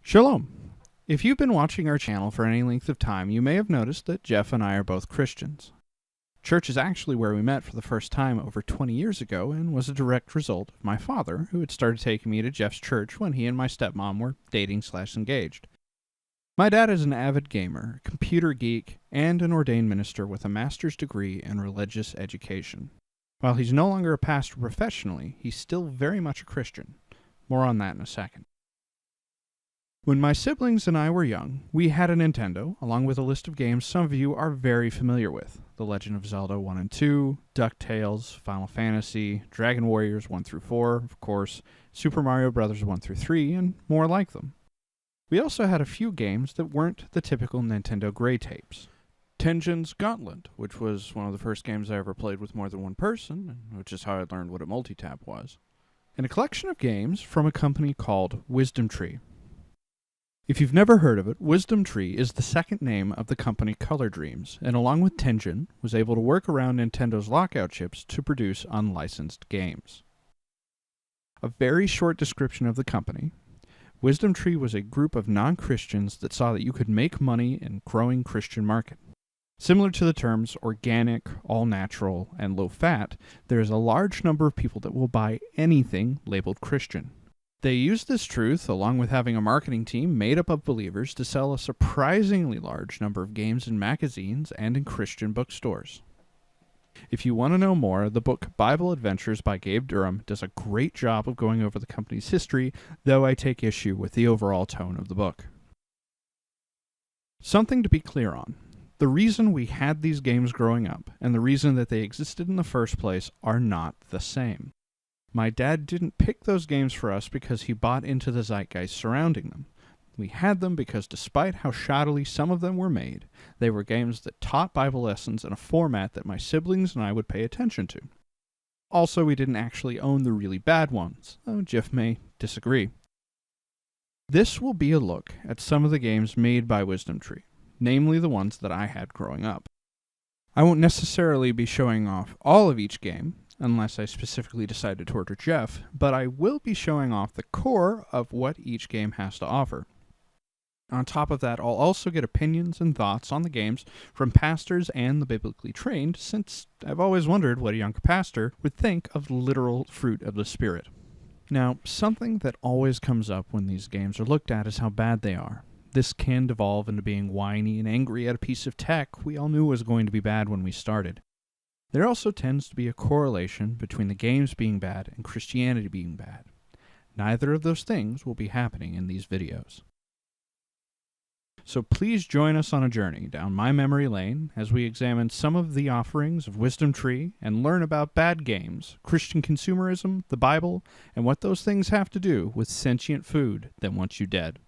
Shalom. If you've been watching our channel for any length of time, you may have noticed that Jeff and I are both Christians. Church is actually where we met for the first time over 20 years ago and was a direct result of my father, who had started taking me to Jeff's church when he and my stepmom were dating/engaged. My dad is an avid gamer, computer geek, and an ordained minister with a master's degree in religious education. While he's no longer a pastor professionally, he's still very much a Christian. More on that in a second. When my siblings and I were young, we had a Nintendo, along with a list of games some of you are very familiar with. The Legend of Zelda 1 and 2, DuckTales, Final Fantasy, Dragon Warriors 1 through 4, of course, Super Mario Bros. 1 through 3, and more like them. We also had a few games that weren't the typical Nintendo gray tapes. Tengen's Gauntlet, which was one of the first games I ever played with more than one person, which is how I learned what a multitap was. And a collection of games from a company called Wisdom Tree. If you've never heard of it, Wisdom Tree is the second name of the company Color Dreams, and along with Tengen, was able to work around Nintendo's lockout chips to produce unlicensed games. A very short description of the company. Wisdom Tree was a group of non-Christians that saw that you could make money in a growing Christian market. Similar to the terms organic, all-natural, and low-fat, there is a large number of people that will buy anything labeled Christian. They used this truth, along with having a marketing team made up of believers, to sell a surprisingly large number of games in magazines and in Christian bookstores. If you want to know more, the book Bible Adventures by Gabe Durham does a great job of going over the company's history, though I take issue with the overall tone of the book. Something to be clear on. The reason we had these games growing up, and the reason that they existed in the first place, are not the same. My dad didn't pick those games for us because he bought into the zeitgeist surrounding them. We had them because despite how shoddily some of them were made, they were games that taught Bible lessons in a format that my siblings and I would pay attention to. Also, we didn't actually own the really bad ones, though Jeff may disagree. This will be a look at some of the games made by Wisdom Tree, namely the ones that I had growing up. I won't necessarily be showing off all of each game, unless I specifically decide to torture Jeff, but I will be showing off the core of what each game has to offer. On top of that, I'll also get opinions and thoughts on the games from pastors and the biblically trained, since I've always wondered what a young pastor would think of the literal fruit of the Spirit. Now, something that always comes up when these games are looked at is how bad they are. This can devolve into being whiny and angry at a piece of tech we all knew was going to be bad when we started. There also tends to be a correlation between the games being bad and Christianity being bad. Neither of those things will be happening in these videos. So please join us on a journey down my memory lane as we examine some of the offerings of Wisdom Tree and learn about bad games, Christian consumerism, the Bible, and what those things have to do with sentient food that wants you dead.